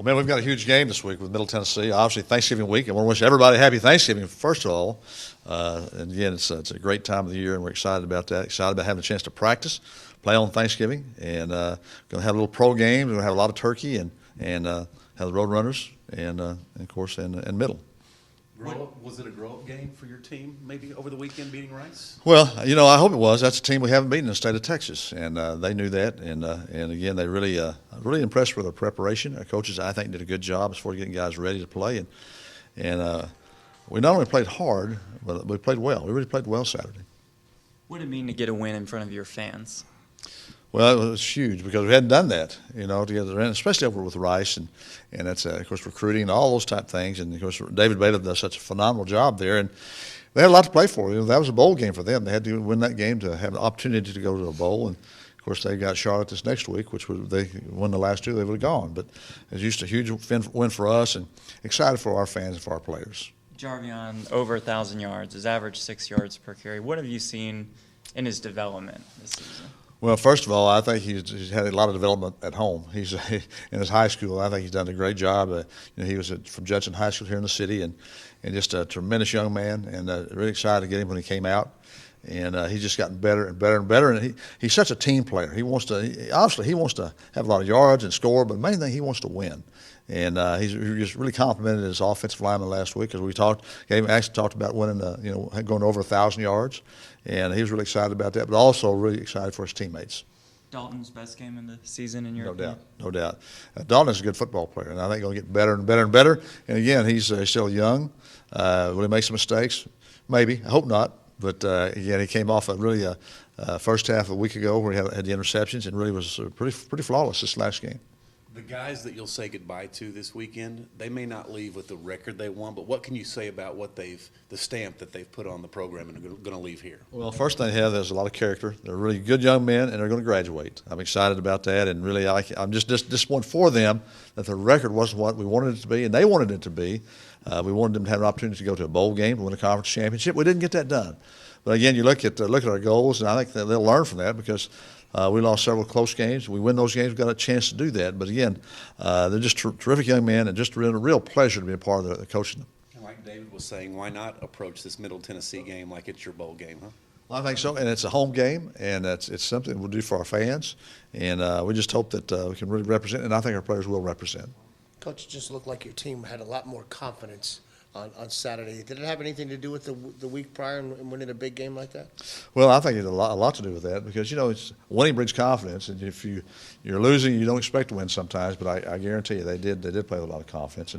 man, we've got a huge game this week with Middle Tennessee. Obviously, Thanksgiving week. I want to wish everybody happy Thanksgiving, first of all. And again, it's a great time of the year, and we're excited about that. Excited about having a chance to practice, play on Thanksgiving, and going to have a little pro game. We're going to have a lot of turkey and have the Road Runners and of course, and Middle. Was it a grow-up game for your team, maybe over the weekend beating Rice? Well, I hope it was. That's a team we haven't beaten in the state of Texas, and they knew that. And again, they really impressed with their preparation. Our coaches, I think, did a good job as far as getting guys ready to play. And we not only played hard, but we played well. We really played well Saturday. What did it mean to get a win in front of your fans? Well, it was huge because we hadn't done that, together, and especially over with Rice, and that's, of course, recruiting and all those type things. And, of course, David Bailey does such a phenomenal job there. And they had a lot to play for. That was a bowl game for them. They had to win that game to have an opportunity to go to a bowl. And, of course, they got Charlotte this next week, which they won the last two, they would have gone. But it's just a huge win for us, and excited for our fans and for our players. Jarvion, over 1,000 yards, his average 6 yards per carry. What have you seen in his development this season? Well, first of all, I think he's had a lot of development at home. He's in his high school. I think he's done a great job. He was from Judson High School here in the city, and just a tremendous young man. And really excited to get him when he came out. And he's just gotten better and better and better. And he's such a team player. He wants to have a lot of yards and score, but the main thing, he wants to win. And he just really complimented his offensive lineman last week, as we actually talked about winning, going over 1,000 yards, and he was really excited about that, but also really excited for his teammates. Dalton's best game in the season, in your opinion? No doubt. Dalton is a good football player, and I think he's going to get better and better and better. And again, he's still young. Will he make some mistakes? Maybe. I hope not. But again, he came off a first half a week ago where he had the interceptions and really was pretty flawless this last game. The guys that you'll say goodbye to this weekend, they may not leave with the record they won, but what can you say about the stamp that they've put on the program and are going to leave here? Well, first thing they have is a lot of character. They're really good young men, and they're going to graduate. I'm excited about that, and really I'm just disappointed for them that the record wasn't what we wanted it to be, and they wanted it to be. We wanted them to have an opportunity to go to a bowl game, to win a conference championship. We didn't get that done. But again, you look at our goals, and I think they'll learn from that because we lost several close games. We win those games, we've got a chance to do that. But again, they're just terrific young men, and just a real pleasure to be a part of the coaching them. Like David was saying, why not approach this Middle Tennessee game like it's your bowl game, huh? Well, I think so, and it's a home game, and it's something we'll do for our fans. And we just hope that we can really represent, and I think our players will represent. Coach, it just looked like your team had a lot more confidence on Saturday. Did it have anything to do with the week prior and winning a big game like that? Well, I think it had a lot to do with that because, it's winning brings confidence, and if you're losing, you don't expect to win sometimes, but I guarantee you they did play with a lot of confidence.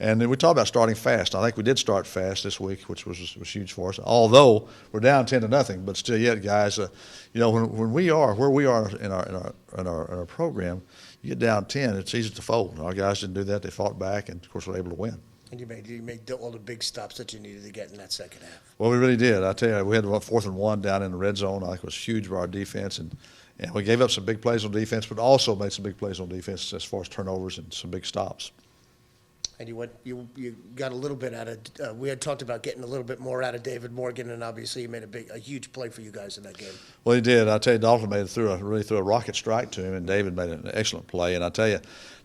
And then we talked about starting fast. I think we did start fast this week, which was huge for us, although we're down 10-0, but still yet, guys, when we are where we are in our program, you get down 10, it's easy to fold. Our guys didn't do that. They fought back, and, of course, were able to win. And you made all the big stops that you needed to get in that second half. Well, we really did. I tell you, we had 4th and 1 down in the red zone. I think it was huge for our defense, and we gave up some big plays on defense, but also made some big plays on defense as far as turnovers and some big stops. And you got a little bit out of. We had talked about getting a little bit more out of David Morgan, and obviously he made a huge play for you guys in that game. Well, he did. I tell you, Dalton really threw a rocket strike to him, and David made an excellent play. And I tell you,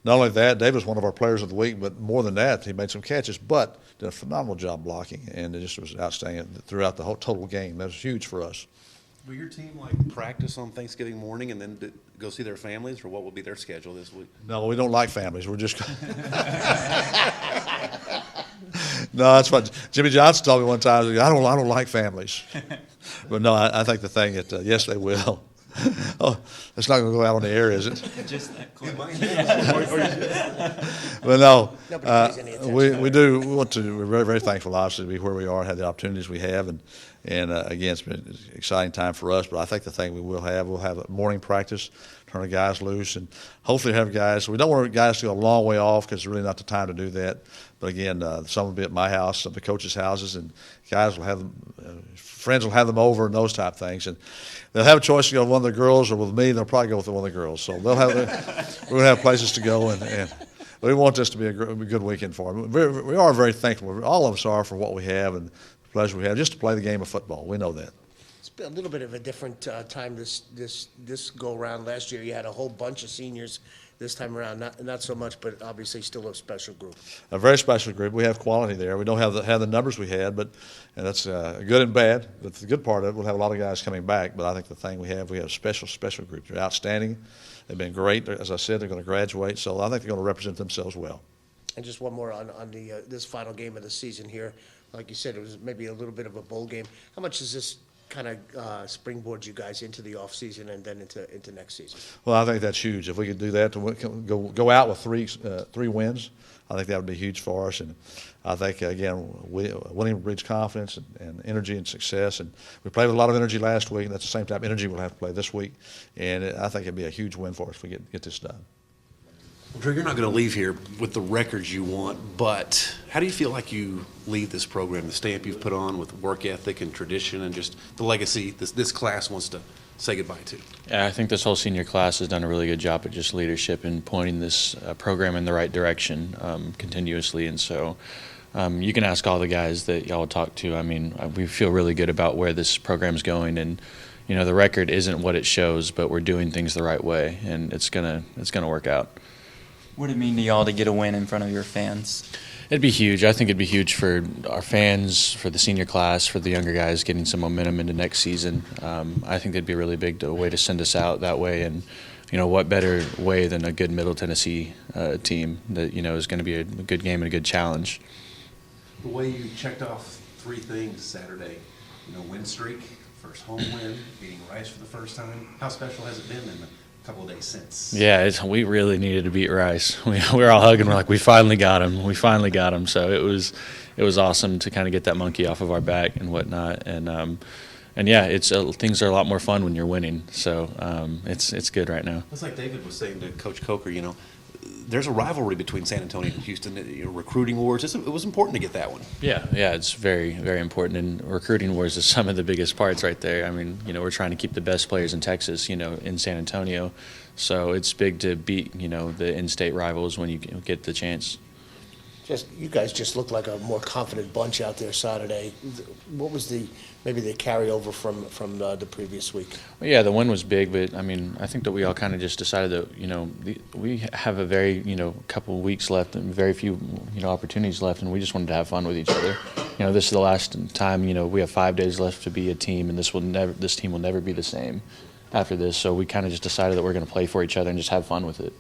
not only that, David was one of our players of the week, but more than that, he made some catches, but did a phenomenal job blocking, and it just was outstanding throughout the whole total game. That was huge for us. Will your team practice on Thanksgiving morning and then go see their families, or what will be their schedule this week? No, we don't like families. We're just no. That's what Jimmy Johnson told me one time. I don't like families. But no, I think the thing that yes, they will. Oh, it's not going to go out on the air, is it? Just that close. But no, we do. We want to. We're very, very thankful, obviously, to be where we are, have the opportunities we have, and again, it's been an exciting time for us. But I think the thing we'll have a morning practice, turn the guys loose, and hopefully have guys. We don't want guys to go a long way off because it's really not the time to do that. But again, some will be at my house, some of the coaches' houses, and guys will have them. Friends will have them over and those type things, and they'll have a choice to go with one of the girls or with me. They'll probably go with one of the girls. So they'll have we're going to have places to go, and we want this to be a good weekend for them. We are very thankful. All of us are for what we have and the pleasure we have just to play the game of football. We know that. It's been a little bit of a different time this go around. Last year, you had a whole bunch of seniors this time around, not so much, but obviously still a special group. A very special group. We have quality there. We don't have the numbers we had, but and that's good and bad. But the good part of it, we'll have a lot of guys coming back. But I think the thing we have a special group. They're outstanding. They've been great. As I said, they're going to graduate. So I think they're going to represent themselves well. And just one more on the this final game of the season here. Like you said, it was maybe a little bit of a bowl game. How much does this kind of springboard you guys into the off season and then into next season? Well, I think that's huge. If we could do that to go out with three wins, I think that would be huge for us. And I think again, winning breeds confidence and energy and success. And we played with a lot of energy last week, and that's the same type of energy we'll have to play this week. And I think it'd be a huge win for us if we get this done. Well, Drew, you're not going to leave here with the records you want, but how do you feel like you leave this program, the stamp you've put on with work ethic and tradition and just the legacy this class wants to say goodbye to? Yeah, I think this whole senior class has done a really good job at just leadership and pointing this program in the right direction continuously. And so you can ask all the guys that y'all talk to. I mean, we feel really good about where this program's going, and you know, the record isn't what it shows, but we're doing things the right way, and it's gonna work out. What would it mean to y'all to get a win in front of your fans? It'd be huge. I think it'd be huge for our fans, for the senior class, for the younger guys getting some momentum into next season. I think that'd be a really big way to send us out that way. And, you know, what better way than a good Middle Tennessee team that, you know, is going to be a good game and a good challenge. The way you checked off 3 things Saturday, you know, win streak, first home win, beating Rice for the first time. How special has it been in the couple of days since? Yeah, we really needed to beat Rice. We were all hugging. We're like, we finally got him. We finally got him. So it was awesome to kind of get that monkey off of our back and whatnot. And yeah, it's things are a lot more fun when you're winning. So it's good right now. It's like David was saying to Coach Coker, you know, there's a rivalry between San Antonio and Houston. You know, recruiting wars. It was important to get that one. Yeah, it's very, very important. And recruiting wars is some of the biggest parts right there. I mean, you know, we're trying to keep the best players in Texas, you know, in San Antonio. So it's big to beat, you know, the in-state rivals when you get the chance. You guys just looked like a more confident bunch out there Saturday. What was maybe the carryover from the previous week? Well, yeah, the win was big, but I mean, I think that we all kind of just decided that, you know, we have a very, you know, couple of weeks left and very few, you know, opportunities left, and we just wanted to have fun with each other. You know, this is the last time, you know, we have 5 days left to be a team, and this team will never be the same after this. So we kind of just decided that we're going to play for each other and just have fun with it.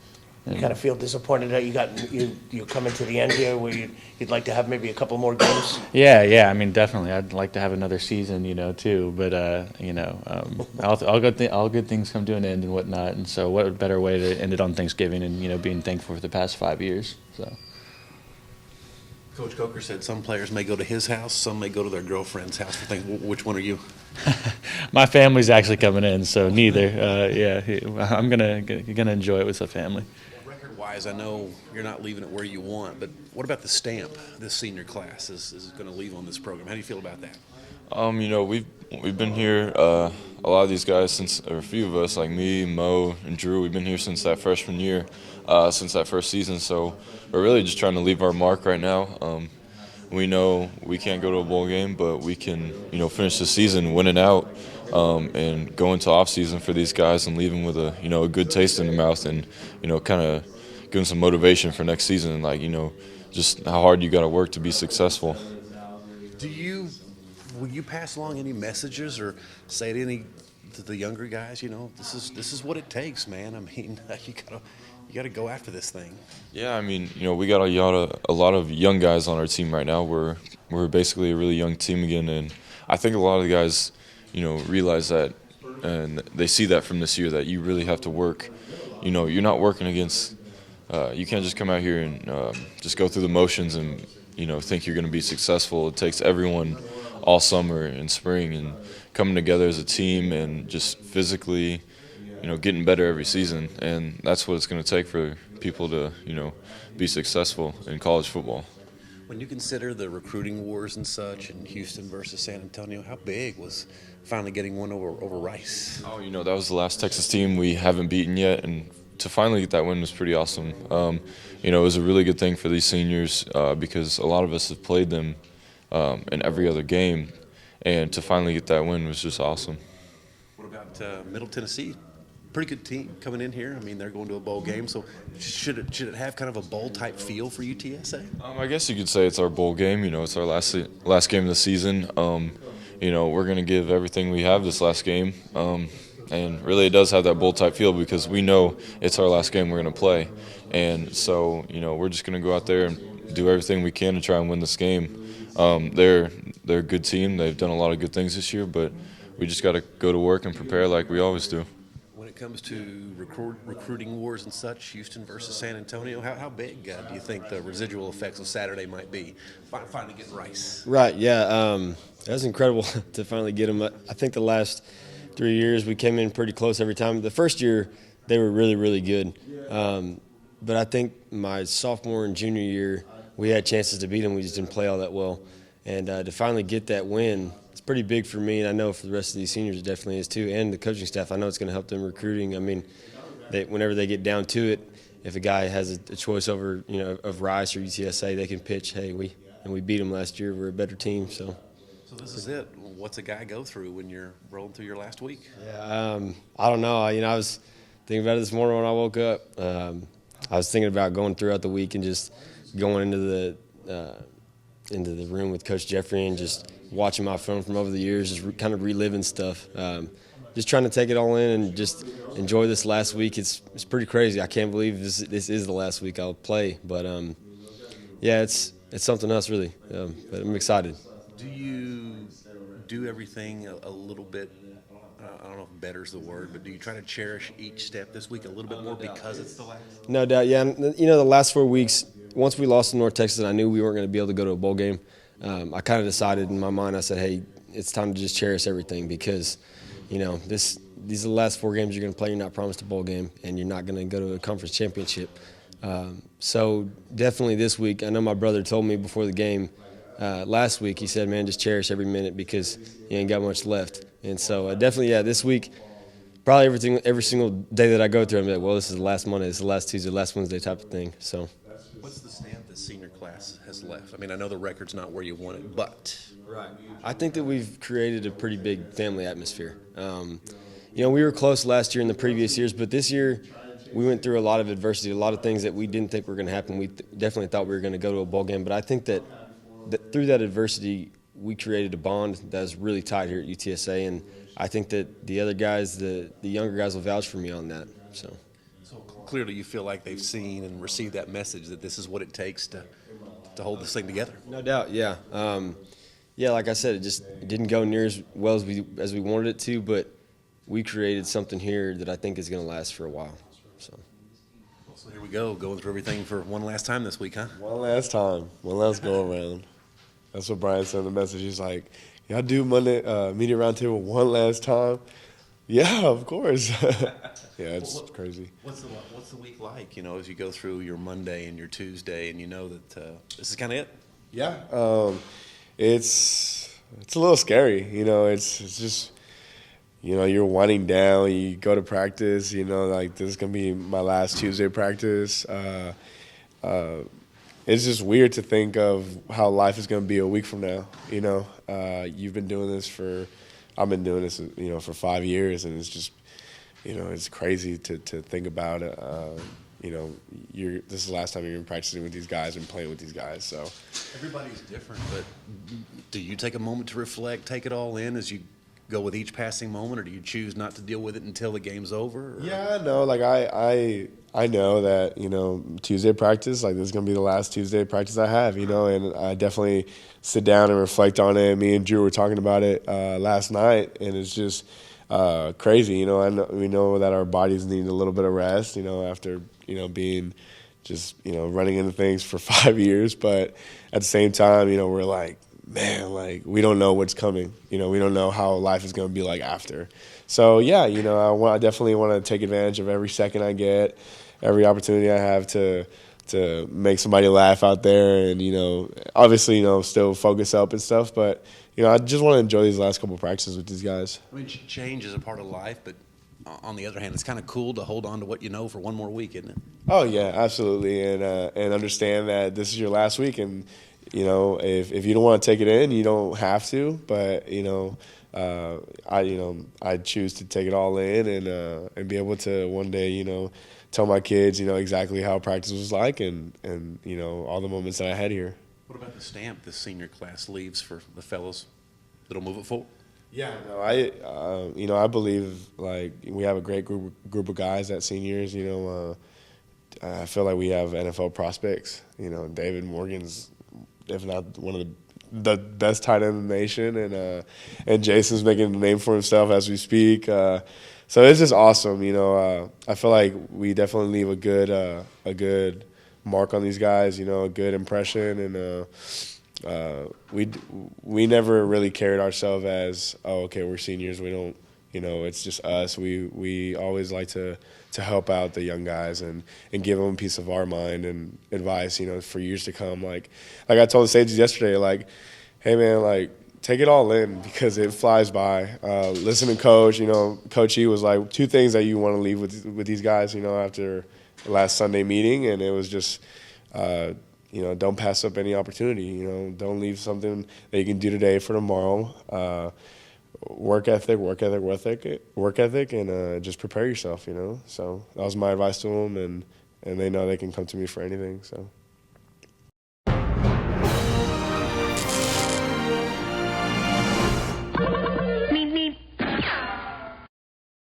You kind of feel disappointed that you're coming to the end here where you'd like to have maybe a couple more games? Yeah. I mean, definitely. I'd like to have another season, you know, too. But you know, all good things come to an end and whatnot. And so, what better way to end it on Thanksgiving and, you know, being thankful for the past 5 years. So. Coach Coker said some players may go to his house, some may go to their girlfriend's house for things. Which one are you? My family's actually coming in, so neither. I'm gonna enjoy it with the family. Record-wise, I know you're not leaving it where you want, but what about the stamp this senior class is going to leave on this program? How do you feel about that? You know, we've been here. A lot of these guys, or a few of us, like me, Mo, and Drew, we've been here since that freshman year, since that first season. So we're really just trying to leave our mark right now. We know we can't go to a bowl game, but we can, you know, finish the season winning out and go into off season for these guys and leave them with a, you know, a good taste in their mouth and, you know, kind of give them some motivation for next season and, like, you know, just how hard you got to work to be successful. Will you pass along any messages or say to the younger guys, you know, this is what it takes, man. I mean, you gotta go after this thing. Yeah, I mean, you know, we got a lot of young guys on our team right now. We're basically a really young team again, and I think a lot of the guys, you know, realize that, and they see that from this year that you really have to work. You know, you're not working against. You can't just come out here and just go through the motions and, you know, think you're going to be successful. It takes everyone all summer and spring and coming together as a team and just physically, you know, getting better every season. And that's what it's going to take for people to, you know, be successful in college football. When you consider the recruiting wars and such in Houston versus San Antonio, how big was finally getting one over Rice? Oh, you know, that was the last Texas team we haven't beaten yet, and to finally get that win was pretty awesome. You know, it was a really good thing for these seniors because a lot of us have played them in every other game, and to finally get that win was just awesome. What about Middle Tennessee? pretty good team coming in here. I mean, they're going to a bowl game, so should it have kind of a bowl type feel for UTSA? I guess you could say it's our bowl game. You know, it's our last game of the season. You know, we're gonna give everything we have this last game, and really it does have that bowl type feel because we know it's our last game we're gonna play, and so you know we're just gonna go out there and do everything we can to try and win this game. They're a good team. They've done a lot of good things this year, but we just got to go to work and prepare like we always do. When it comes to recruiting wars and such, Houston versus San Antonio, how big do you think the residual effects of Saturday might be? Finally getting Rice. Right, yeah. That was incredible to finally get them. I think the last 3 years we came in pretty close every time. The first year they were really, really good. But I think my sophomore and junior year we had chances to beat them. We just didn't play all that well. And to finally get that win, it's pretty big for me, and I know for the rest of these seniors it definitely is too, and the coaching staff. I know it's going to help them recruiting. I mean, whenever they get down to it, if a guy has a choice over, you know, of Rice or UTSA, they can pitch, hey, we beat them last year. We're a better team. So this is it. What's a guy go through when you're rolling through your last week? Yeah, I don't know. You know, I was thinking about it this morning when I woke up. I was thinking about going throughout the week and just going into the room with Coach Jeffrey and just watching my film from over the years, just kind of reliving stuff. Just trying to take it all in and just enjoy this last week. It's pretty crazy. I can't believe this is the last week I'll play. But, yeah, it's something else, really. But I'm excited. Do you do everything a little bit, I don't know if better's the word, but do you try to cherish each step this week a little bit more because it's the last? No doubt, yeah. You know, the last 4 weeks, once we lost to North Texas and I knew we weren't going to be able to go to a bowl game, I kind of decided in my mind, I said, hey, it's time to just cherish everything because, you know, these are the last 4 games you're going to play. You're not promised a bowl game, and you're not going to go to a conference championship. So definitely this week, I know my brother told me before the game last week, he said, man, just cherish every minute because you ain't got much left. And so definitely, yeah, this week, probably every single day that I go through, I'm like, well, this is the last Monday, this is the last Tuesday, last Wednesday type of thing. So. What's the stamp the senior class has left? I mean, I know the record's not where you want it, but. Right. I think that we've created a pretty big family atmosphere. You know, we were close last year and the previous years, but this year we went through a lot of adversity, a lot of things that we didn't think were going to happen. We definitely thought we were going to go to a bowl game, but I think that through that adversity, we created a bond that was really tight here at UTSA, and I think that the other guys, the younger guys, will vouch for me on that. So clearly, you feel like they've seen and received that message that this is what it takes to hold this thing together. No doubt, yeah. Yeah, like I said, it didn't go near as well as we wanted it to, but we created something here that I think is going to last for a while. So here we go, going through everything for one last time this week, huh? One last time, one last go around. That's what Brian said in the message. He's like, y'all do Monday media roundtable one last time? Yeah, of course. Yeah, it's crazy. What's the week like, you know, as you go through your Monday and your Tuesday and you know that this is kind of it? Yeah. It's a little scary, you know. It's just, you know, you're winding down. You go to practice, you know, like this is going to be my last Tuesday practice. It's just weird to think of how life is going to be a week from now, you know. You've been doing this I've been doing this, you know, for 5 years, and it's just, you know, it's crazy to think about it. You know, this is the last time you're practicing with these guys and playing with these guys. So everybody's different, but do you take a moment to reflect, take it all in as you go with each passing moment, or do you choose not to deal with it until the game's over? Or? Yeah, no, like I know that, you know, Tuesday practice, like this is going to be the last Tuesday practice I have, you know, and I definitely sit down and reflect on it. Me and Drew were talking about it last night, and it's just crazy, you know. We know that our bodies need a little bit of rest, you know, after, you know, being just, you know, running into things for 5 years. But at the same time, you know, we're like, man, like we don't know what's coming. You know, we don't know how life is going to be like after. So, yeah, you know, I definitely want to take advantage of every second I get, every opportunity I have to make somebody laugh out there and, you know, obviously, you know, still focus up and stuff. But, you know, I just want to enjoy these last couple of practices with these guys. I mean, change is a part of life, but on the other hand, it's kind of cool to hold on to what you know for one more week, isn't it? Oh, yeah, absolutely. And understand that this is your last week. And, you know, if you don't want to take it in, you don't have to. But, you know, I choose to take it all in and be able to one day, tell my kids, exactly how practice was like and all the moments that I had here. What about the stamp this senior class leaves for the fellows that'll move it forward? Yeah, no, I believe like we have a great group of guys at seniors. I feel like we have NFL prospects. David Morgan's, if not one of the best tight end in the nation, and Jason's making a name for himself as we speak. So it's just awesome. I feel like we definitely leave a good mark on these guys. A good impression, and we never really carried ourselves as, oh, okay, we're seniors. We don't, it's just us. We always like to help out the young guys and give them a piece of our mind and advice, for years to come. Like I told the safeties yesterday, like, hey man, like take it all in because it flies by. Listen to Coach. Coach E was like 2 things that you want to leave with these guys. After the last Sunday meeting, and it was just. Don't pass up any opportunity. Don't leave something that you can do today for tomorrow. Work ethic, and just prepare yourself. So that was my advice to them, and they know they can come to me for anything. So.